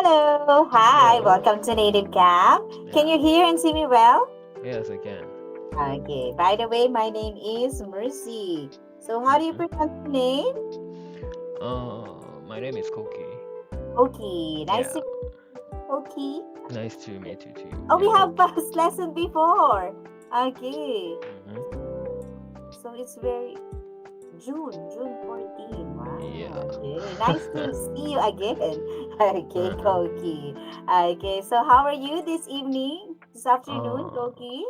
Hello, hi, Hello. welcome to Native Camp. Can Yeah. you hear and see me well? Yes, I can. Okay, by the way, my name is Mercy. So, how do you Mm-hmm. pronounce your name? My name is Koki. Okay, nice Yeah. to meet you, Okay. Nice to meet you too. Oh, we Yeah. have past lesson before. Okay, Mm-hmm. so it's very June 14. Yeah. Wow, okay, nice to see you again. Okay, Uh-huh. Koki. Okay, so how are you this evening, this afternoon, Uh, Koki?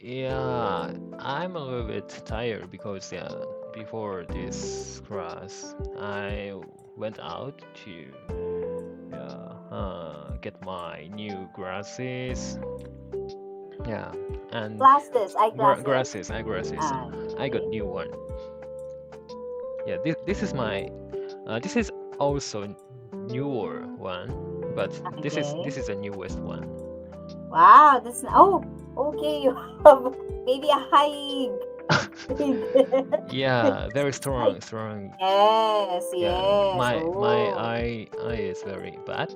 yeah. I'm a little bit tired because before this class, I went out to get my new glasses. Yeah, and Glasses, eyeglasses. eyeglasses. I got Okay. new one. Yeah, this is my this is also newer one, but Okay. this is the newest one. Wow, that's okay. You have maybe a high grade. Yeah, very High- strong. yes, Yeah, yes. my Oh, eye is very bad.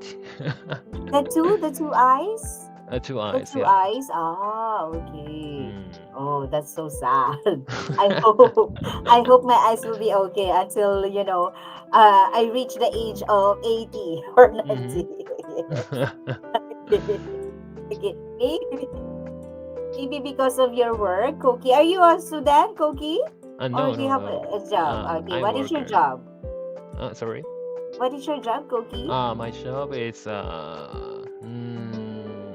the two eyes, Two the eyes, two yeah. eyes. Ah, okay. Mm. Oh, that's so sad. I hope, I hope my eyes will be okay until I reach the age of 80 or Mm-hmm. 90. Yes. Okay. Okay. Maybe because of your work, Koki. Are you a student, Koki? Or No, do you no, have no. a job? Okay, I'm what is your worker. job? Sorry. What is your job, Koki? My job is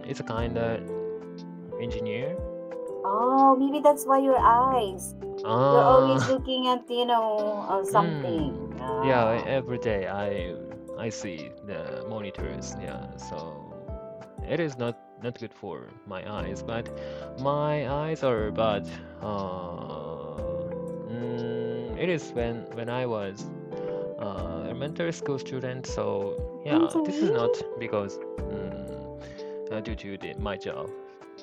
it's a kind of engineer. Oh, maybe that's why your eyes. You're Uh, always looking at, something. yeah, Ah. every day I see the monitors. Yeah, so it is not good for my eyes, but my eyes are bad. It is when I was elementary school student. So yeah, this is Elementary? not because due to my job.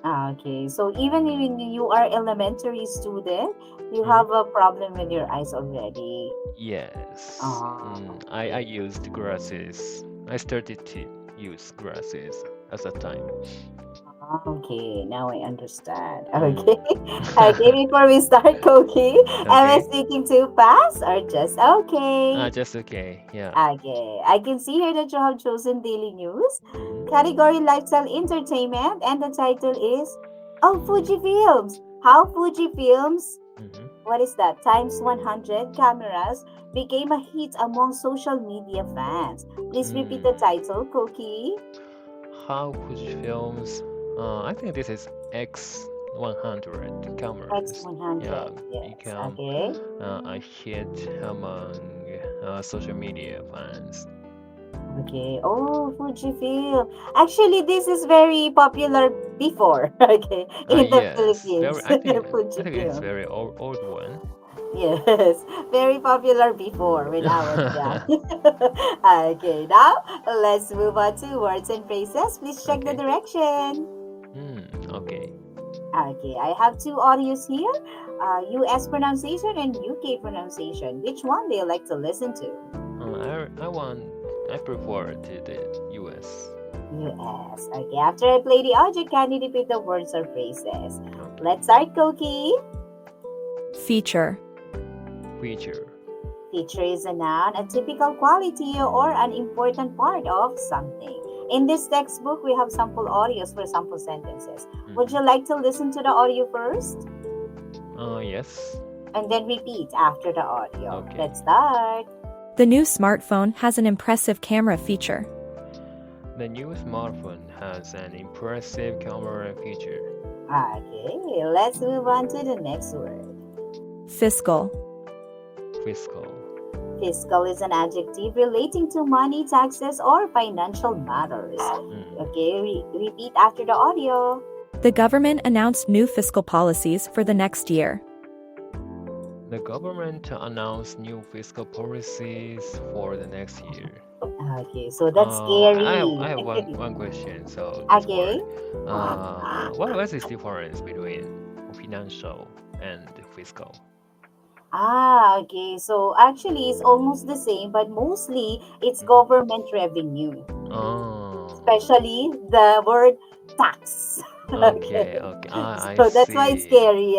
Okay, so even when you are elementary student, you Hmm. have a problem with your eyes already. Yes. Ah, I okay. used glasses. I started to use glasses at that time. Okay, now I understand. Mm. Okay. Okay, before we start, Koki, am I Okay. speaking too fast or just okay? Just okay. Yeah. Okay, I can see here that you have chosen daily news, Hmm. category lifestyle entertainment, and the title is Fuji Films. How Fuji Films, Hmm. what is that, times 100 cameras became a hit among social media fans. Please repeat the Mm. title, Koki. How Fujifilms? I think this is X100 cameras. Yeah, X100, yes. become Okay. a hit among social media fans. Okay. Oh, Fujifilm. Actually, this is very popular before. Okay, in the Yes, very. Philippines, I think it's Fujifilm. very old one. Yes, very popular before when I was young. Okay, now let's move on to words and phrases. Please check the Okay. direction. Okay. Okay, I have two audios here, US pronunciation and UK pronunciation. Which one do you like to listen to? I prefer to the US. US. Okay, after I play the audio, can you repeat the words or phrases? Okay. Let's start, Koki. Feature. Feature. Feature is a noun, a typical quality or an important part of something. In this textbook, we have sample audios for sample sentences. Would Mm-hmm. you like to listen to the audio first Yes. and then repeat after the audio? Okay. Let's start. The new smartphone has an impressive camera feature. The new smartphone has an impressive camera feature. Okay, let's move on to the next word. Fiscal. Fiscal. Fiscal is an adjective relating to money, taxes, or financial matters. Mm. Okay, repeat after the audio. The government announced new fiscal policies for the next year. The government announced new fiscal policies for the next year. Okay, so that's scary. I have one question. So this Okay. word, what is the difference between financial and fiscal? Okay. So actually, it's almost the same, but mostly it's Mhm. government revenue. especially the word tax. Okay, Okay. okay. Ah, I So that's why it's see. scary.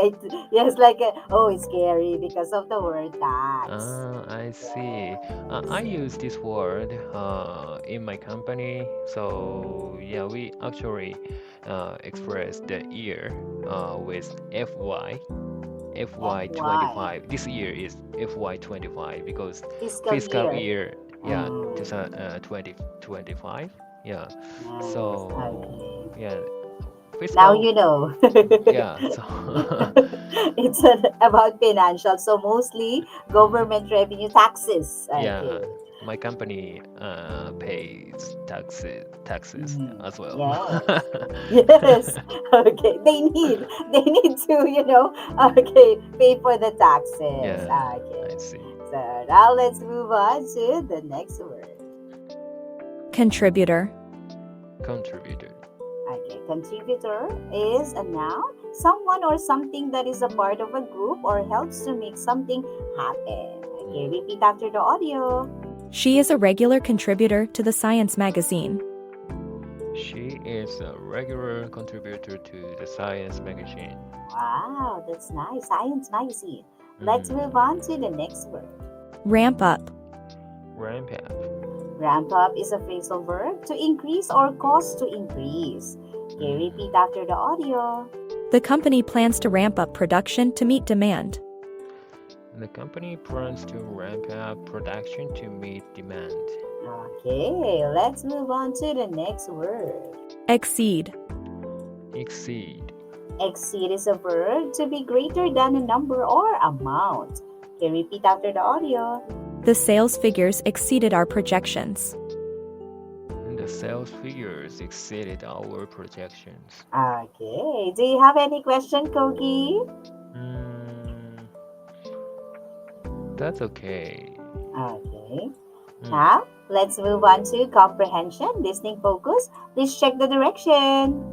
Yes, like, oh, it's scary because of the word tax. Ah, I see. I Yes. use this word in my company. So yeah, we actually express the year with FY. FY. FY25. This year is FY25 because Fiscal fiscal year. year, yeah, Mm, 2025. Yeah. nice. So, Okay. yeah, Now fiscal, you know. yeah, so It's about financial, so mostly government revenue taxes. yeah, Okay. my company pays taxes Mhm. as well. Yes. Yes. Okay. They need to, okay, pay for the taxes. Yeah, Okay. I see. So now let's move on to the next word. Contributor. Contributor. Okay. Contributor is a noun, someone or something that is a part of a group or helps to make something happen. Okay. Repeat after the audio. She is a regular contributor to the science magazine. She is a regular contributor to the science magazine. Wow, that's nice. Science magazine. Let's Mm. move on to the next word. Ramp up. Ramp up. Ramp up is a phrasal verb to increase or cause to increase. Okay, repeat Mm. after the audio. The company plans to ramp up production to meet demand. The company plans to ramp up production to meet demand. Okay, let's move on to the next word. Exceed. Exceed. Exceed is a verb to be greater than a number or amount. Okay, repeat after the audio. The sales figures exceeded our projections. The sales figures exceeded our projections. Okay, do you have any question, Koki? Mm, that's okay. Okay. Mm, Now, let's move on to comprehension, listening focus. Please check the direction.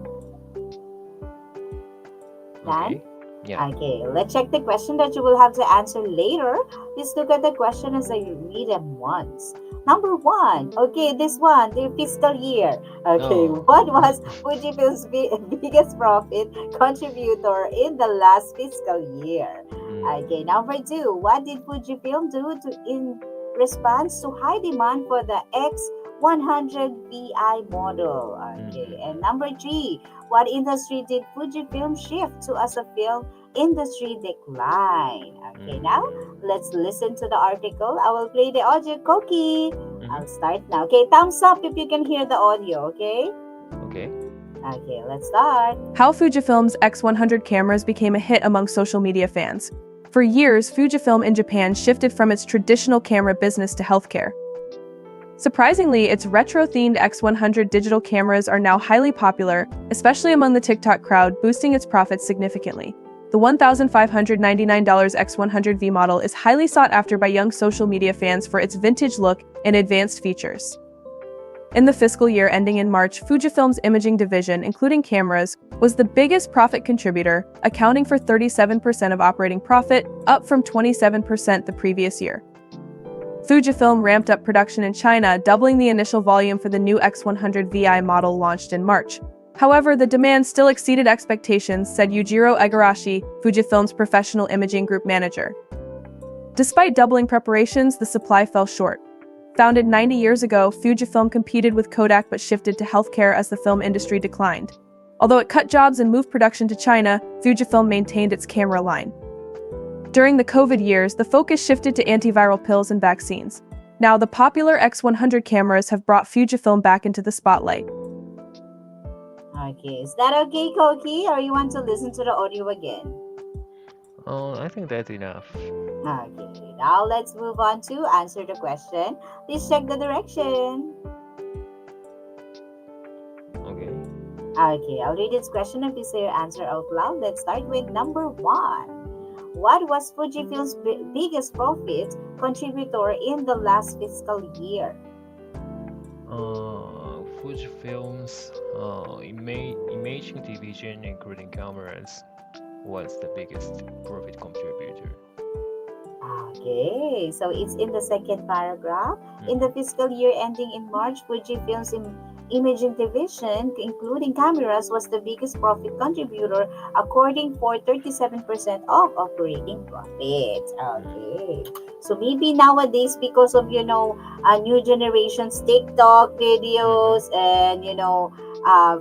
Done? okay. Yeah. Okay, let's check the question that you will have to answer later. Please look at the question as I read them once. Number one, okay, this one, the fiscal year. Okay, Oh. what was Fujifilm's biggest profit contributor in the last fiscal year? Mm, Okay, number two, what did Fujifilm do in response to high demand for the X100 VI model? Okay, and mm, number three, what industry did Fujifilm shift to as a film industry decline? Okay, now mm, let's listen to the article. I will play the audio, Koki. mhm. I'll start now. Okay, thumbs up if you can hear the audio, okay? Okay. Okay, let's start. How Fujifilm's X100 cameras became a hit among social media fans. For years, Fujifilm in Japan shifted from its traditional camera business to healthcare. Surprisingly, its retro-themed X100 digital cameras are now highly popular, especially among the TikTok crowd, boosting its profits significantly. The $1,599 X100V model is highly sought after by young social media fans for its vintage look and advanced features. In the fiscal year ending in March, Fujifilm's imaging division, including cameras, was the biggest profit contributor, accounting for 37% of operating profit, up from 27% the previous year. Fujifilm ramped up production in China, doubling the initial volume for the new X100 VI model launched in March. However, the demand still exceeded expectations, said Yujiro Igarashi, Fujifilm's professional imaging group manager. Despite doubling preparations, the supply fell short. Founded 90 years ago, Fujifilm competed with Kodak but shifted to healthcare as the film industry declined. Although it cut jobs and moved production to China, Fujifilm maintained its camera line. During the COVID years, the focus shifted to antiviral pills and vaccines. Now, the popular X100 cameras have brought Fujifilm back into the spotlight. Okay, is that okay, Koki, or you want to listen to the audio again? Oh, I think that's enough. Okay, now let's move on to answer the question. Please check the direction. Okay. Okay, I'll read this question and please say your answer out loud. Let's start with number one. What was Fujifilm's biggest profit contributor in the last fiscal year? Fujifilm's imaging division, including cameras, was the biggest profit contributor. Okay, so it's in the second paragraph. In the fiscal year ending in March, Fujifilm's Imaging division, including cameras, was the biggest profit contributor, according for 37% of operating profit. Okay. So maybe nowadays, because of, new generations TikTok Mm-hmm. videos, and,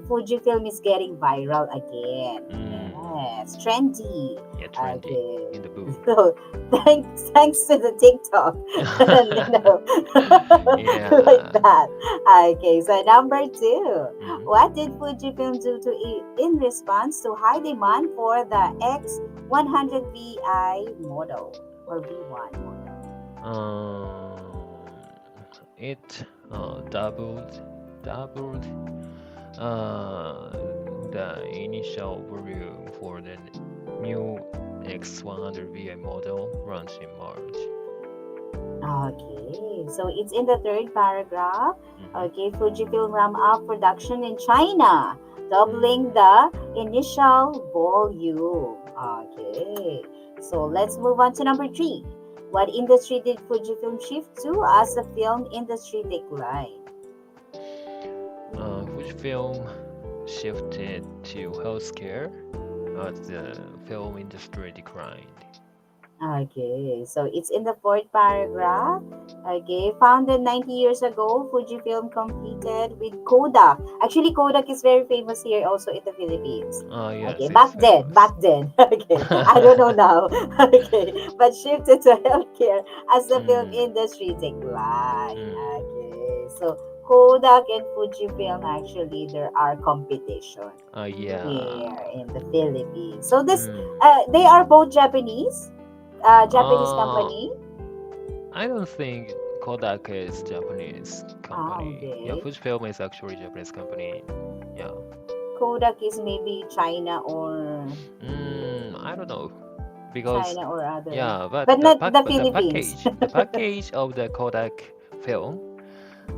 Fujifilm is getting viral again. Mm. Yes, trendy. Yeah, trendy Okay. in the boom. So thanks to the TikTok, and, like Yeah. that. Okay, so number two, Mm-hmm. what did Fujifilm do in response to high demand for the X100 VI model or V1 model? Um, it doubled uh, the initial volume for the new X100 VI model launched in March. Okay, so it's in the third paragraph. Mm-hmm. Okay, Fujifilm ramped up production in China, doubling Mm. the initial volume. Okay, so let's move on to number three. What industry did Fujifilm shift to as the film industry declined? Fujifilm shifted to healthcare as the film industry declined. Okay, so it's in the fourth paragraph. Okay, founded 90 years ago, Fujifilm competed with Kodak. Actually, Kodak is very famous here also in the Philippines. Okay, Yes, it's back then, famous. back then. Okay, I don't know now. Okay, but shifted to healthcare as the film Mm, industry declined. mm, Okay, so Kodak and Fujifilm, actually there are competition yeah. here in the Philippines. So Mm. they are both Japanese Uh, company. I don't think Kodak is Japanese Ah, company. Yeah, okay. Fujifilm is actually Japanese company. Yeah. Kodak is maybe China or I don't know because China or other, yeah, but but not the Philippines. the package of the Kodak film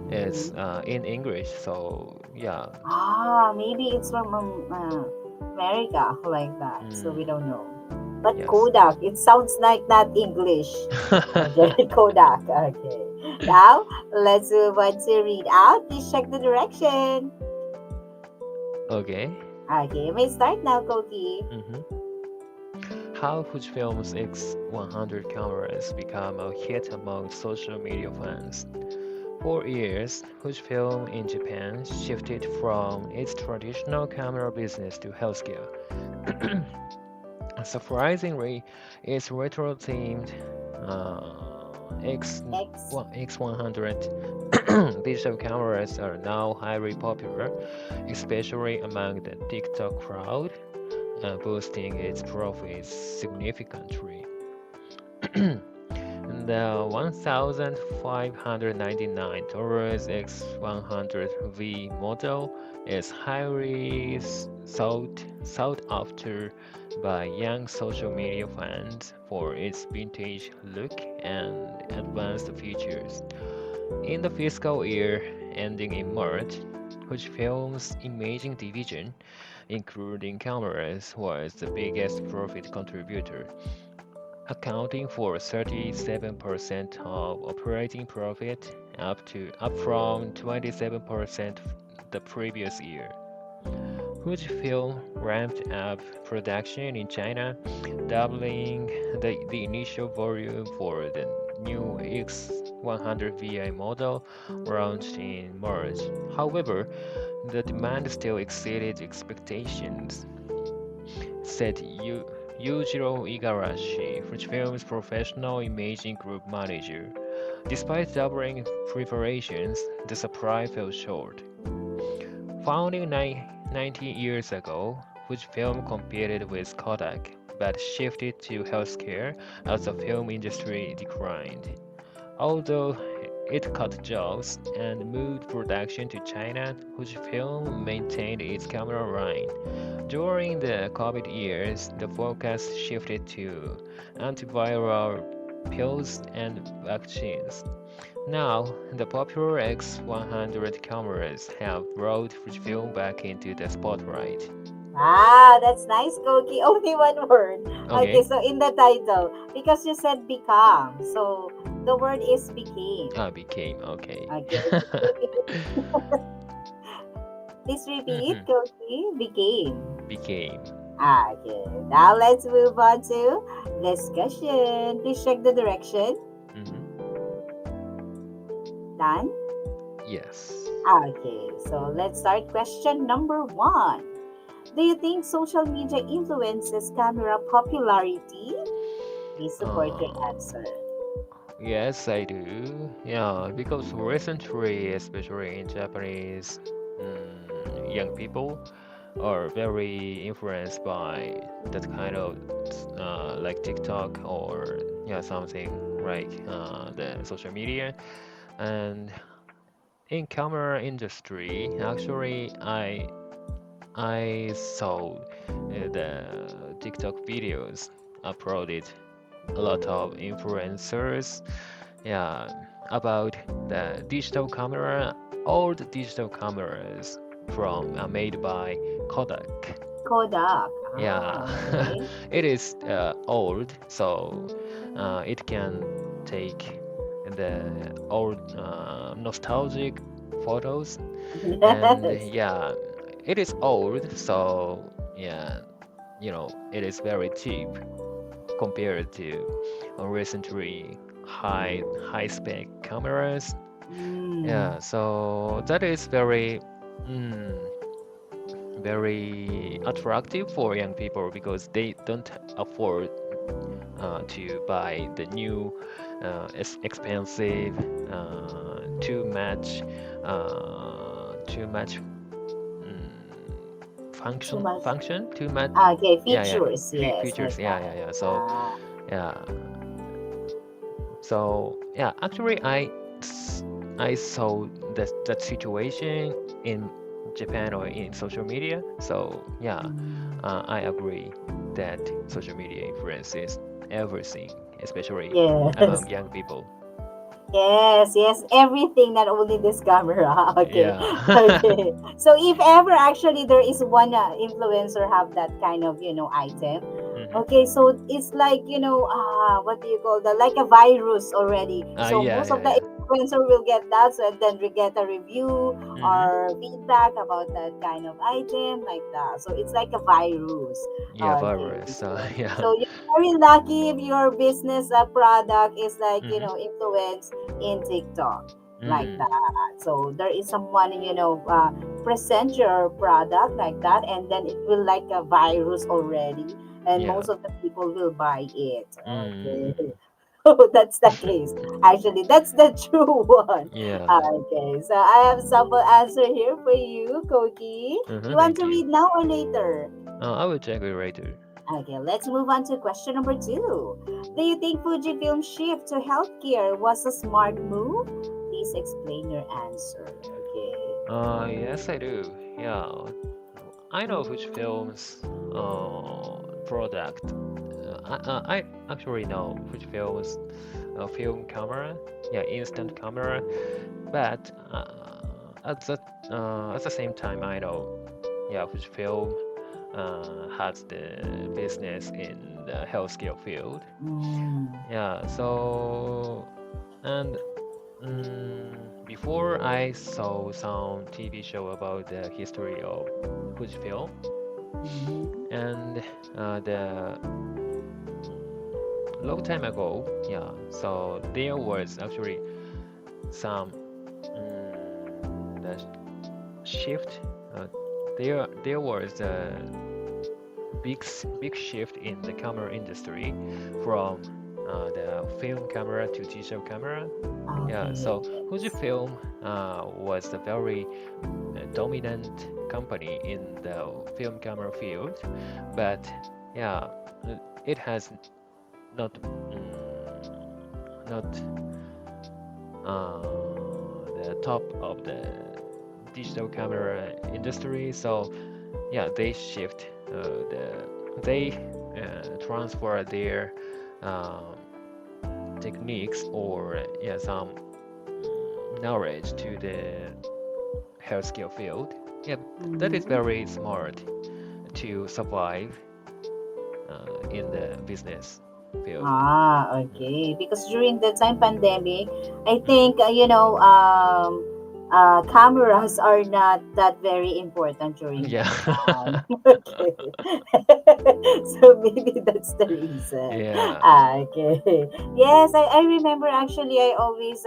is Mhm. in English. So yeah. Ah, maybe it's from America, like that. So we Mm, don't know. But yes. Kodak, it sounds like not English. Okay, Kodak. Okay. Now let's move on to read out. Please check the direction. Okay. Okay, you may start now, Koki. Mm-hmm. How Fujifilm's X100 cameras become a hit among social media fans. For years, Fujifilm in Japan shifted from its traditional camera business to healthcare. Surprisingly, its retro-themed X. X100 digital cameras are now highly popular, especially among the TikTok crowd, boosting its profits significantly. The $1,599 X100V model is highly sought after by young social media fans for its vintage look and advanced features. In the fiscal year ending in March, Fujifilm's imaging division, including cameras, was the biggest profit contributor, accounting for 37% of operating profit, up from 27% the previous year. Fujifilm ramped up production in China, doubling the initial volume for the new X100 VI model launched in March. However, the demand still exceeded expectations, said Yujiro Igarashi, Fujifilm's professional imaging group manager. Despite doubling preparations, the supply fell short. Founded 90 years ago, Fujifilm competed with Kodak, but shifted to healthcare as the film industry declined. Although it cut jobs and moved production to China, Fujifilm maintained its camera line. During the COVID years, the focus shifted to antiviral pills and vaccines. Now, the popular X100 cameras have brought Fujifilm back into the spotlight. Ah, that's nice, Koki. Only one word. Okay, Okay, so in the title, because you said become, so the word is became. became okay. Okay. Please repeat, Mm-hmm. Koki. Became. Became. Okay, now let's move on to discussion. Please check the direction. Mm-hmm. Done? Yes. Okay, so let's start question number one. Do you think social media influences camera popularity? Please support your Uh, answer. yes, I do. Yeah, because recently, especially in Japanese, young people are very influenced by that kind of like TikTok or yeah something like the social media. And in camera industry, actually, I saw the TikTok videos uploaded a lot of influencers, yeah, about the digital camera, old digital cameras from made by Kodak. Kodak. Yeah, Ah, okay. it is old, so it can take the old nostalgic photos, and Yes. yeah, it is old, so yeah, it is very cheap compared to recently high spec cameras. Mm. Yeah, so that is mm, very attractive for young people because they don't afford to buy the new expensive too much Too much. function too much Okay, yeah features. Yes, features like that. yeah so Ah. yeah yeah actually I saw that situation in Japan or in social media. So yeah, Mm. I agree that social media influences everything, especially Yes. among young people. Yes, yes, everything, not only this camera. Okay, Yeah. okay. So if ever actually there is one influencer have that kind of item, hmm okay, so it's like what do you call that? Like a virus already. So yeah, most of yeah, the yeah. influencer will get that, so and then we get a review hmm or feedback about that kind of item like that. So it's like a virus. Yeah, Okay, virus. so Yeah. so you're very lucky if your business product is like hmm influence in TikTok like Mm. that. So there is someone, present your product like that, and then it will like a virus already, and Yeah. most of the people will buy it. Okay. Mm. Oh, that's the case. Actually, that's the true one. Yeah. Okay, so I have sample answer here for you, Koki. You want Thank to you. read now or later? I will check it later. Okay, let's move on to question number two. Do you think Fujifilm's shift to healthcare was a smart move? Please explain your answer. Okay. Yes, I do. Yeah. I know which film's product. I actually know which film's film camera, yeah, instant camera. But at the same time, I know, yeah, which film has the business in the healthcare field. Mm. Yeah. So and before I saw some TV show about the history of Fujifilm, Mhm. and the long time ago, yeah, so there was actually some the shift. There was a big shift in the camera industry from the film camera to digital camera. Yeah, Okay. so Fujifilm was a very dominant company in the film camera field, but yeah, it has not not the top of the digital camera industry. So yeah, they shift they transfer their um, techniques or yeah some knowledge to the healthcare field. Yeah, that is Mhm. very smart to survive in the business field. Ah, Mm. okay. Because during the time pandemic, I Mm-hmm. think cameras are not that very important during Yeah. that time. Okay. So maybe that's the reason. Yeah. Okay. Yes, I remember actually I always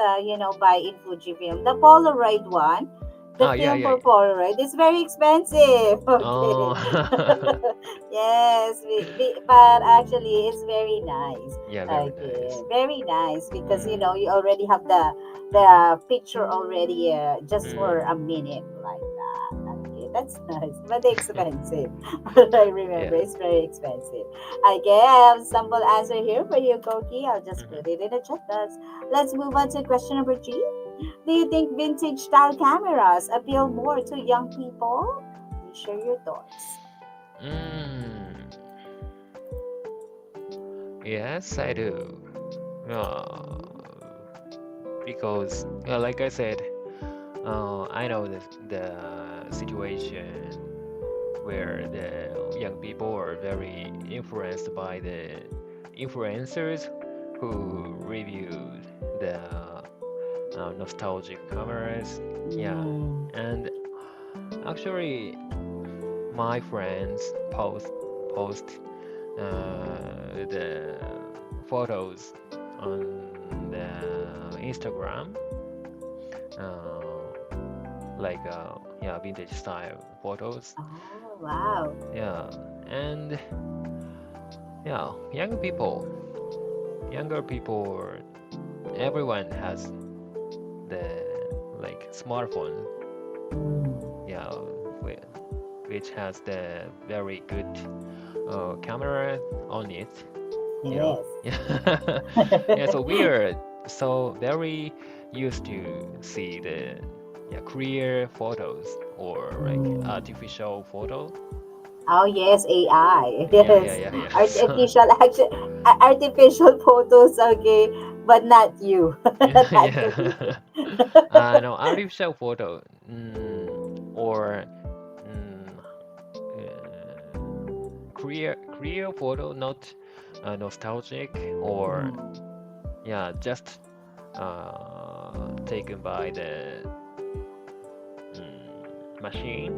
buy in Fujifilm. The Polaroid one. The Oh, yeah, film yeah. for Polaroid is very expensive. Okay. Oh. Yes, but actually it's very nice. Yeah, very Okay, nice. very nice because Mm. you already have the Mm-hmm. picture already just for Mm. a minute like that. Okay, that's nice, but expensive. But I remember Yeah. it's very expensive. Okay, I have sample answer here for you, Koki. I'll just Mm-hmm. put it in the chat box. Let's move on to question number 3. Do you think vintage style cameras appeal more to young people? Please share your thoughts. Mm. Yes, I do. Uh, because, like I said, I know the situation where the young people are very influenced by the influencers who reviewed the nostalgic cameras. Yeah, Mm. and actually, my friends post the photos on the Instagram, like yeah, vintage style photos. Oh, wow. Yeah, and yeah, younger people, or everyone has the like smartphone. Mm. Yeah, whi- which has the very good camera on it. You know, Yes. yeah, yeah. So we are so very used to see the yeah clear photos or like Mm. artificial photo. Oh yes, AI. Yeah, yeah, Yes, yeah, yeah. So artificial action, artificial photos. Okay, but not you, yeah, not yeah. Cavite. No, artificial photo, or mm, clear photo, not nostalgic, or Mm. yeah, just taken by the machine,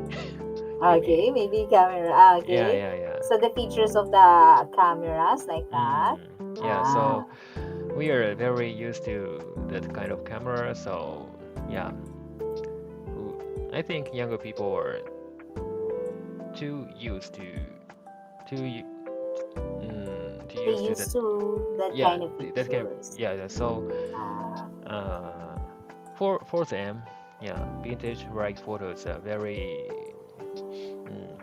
maybe. Okay, maybe camera. Yeah, Okay, yeah, yeah. so the features of the cameras like that. Yeah, Ah, so we are very used to that kind of camera, so yeah, w- I think younger people are too used to u- to they use to that. used to that Yeah, kind of that can, features. yeah, yeah. So Ah, uh for them, yeah, vintage right photos are very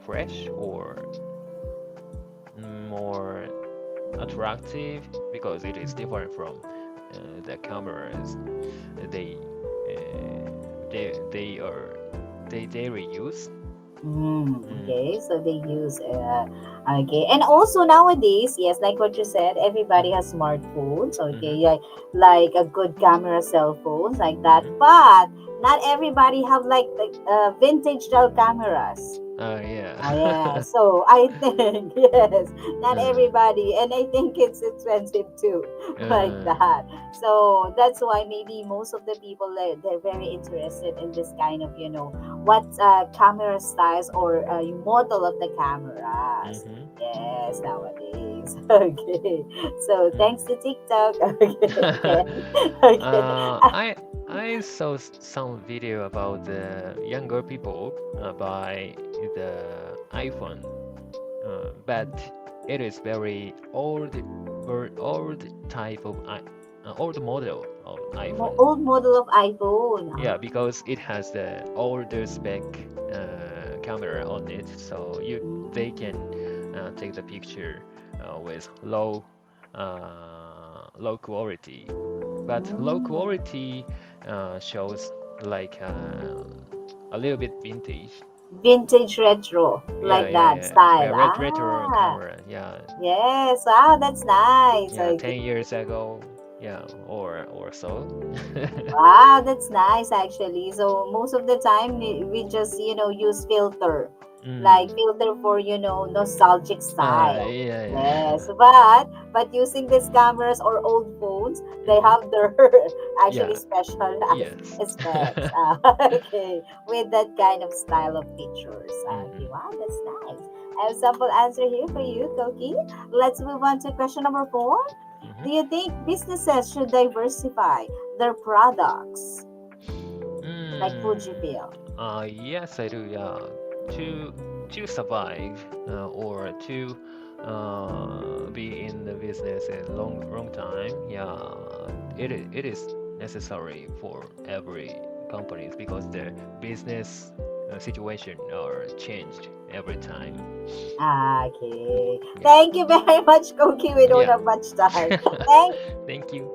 fresh, or more attractive, because it is different from the cameras they they are they reuse. Mm, okay, so they use okay, and also nowadays, yes, like what you said, everybody mm-hmm, has smartphones. Okay, mm-hmm, yeah, like a good camera cell phones like that, mm-hmm. but not everybody have like vintage style cameras. Yeah. Oh yeah, so I think yes, not uh, everybody, and I think it's expensive too, like uh, that. So that's why maybe most of the people they're very interested in this kind of what camera styles or model of the cameras. mm-hmm, Yes, nowadays. Okay, so thanks to mm. TikTok. Okay, again. Okay. I saw some video about the younger people by the iPhone, but it is very old type of old model of iPhone. Old model of iPhone. Yeah, because it has the older spec camera on it, so they can take the picture with low quality. But low Mm. quality shows like a little bit vintage. Vintage retro Yeah, like yeah, that yeah. style. Retro Ah, camera. Yeah, yes. Wow, that's nice. yeah. Okay. 10 years ago. Yeah, or so. Wow, that's nice actually. So most of the time we just use filter like Mm. filter for nostalgic style. Yeah, yeah. Yes, but using these cameras or old phones, they Hmm. have their actually Yeah. specialized Yes. specs. Okay, with that kind of style of features. Okay, Hmm. wow, that's nice. I have sample answer here for you, Koki. Let's move on to question number 4. Hmm. Do you think businesses should diversify their products, like Mm. Fujifilm? Yes, I do. Yeah, to to survive or to be in the business a long time. Yeah, it is necessary for every companies because their business situation are changed every time. Okay. Yeah. Thank you very much, Koki. We don't Yeah. have much time. Thank Thank you.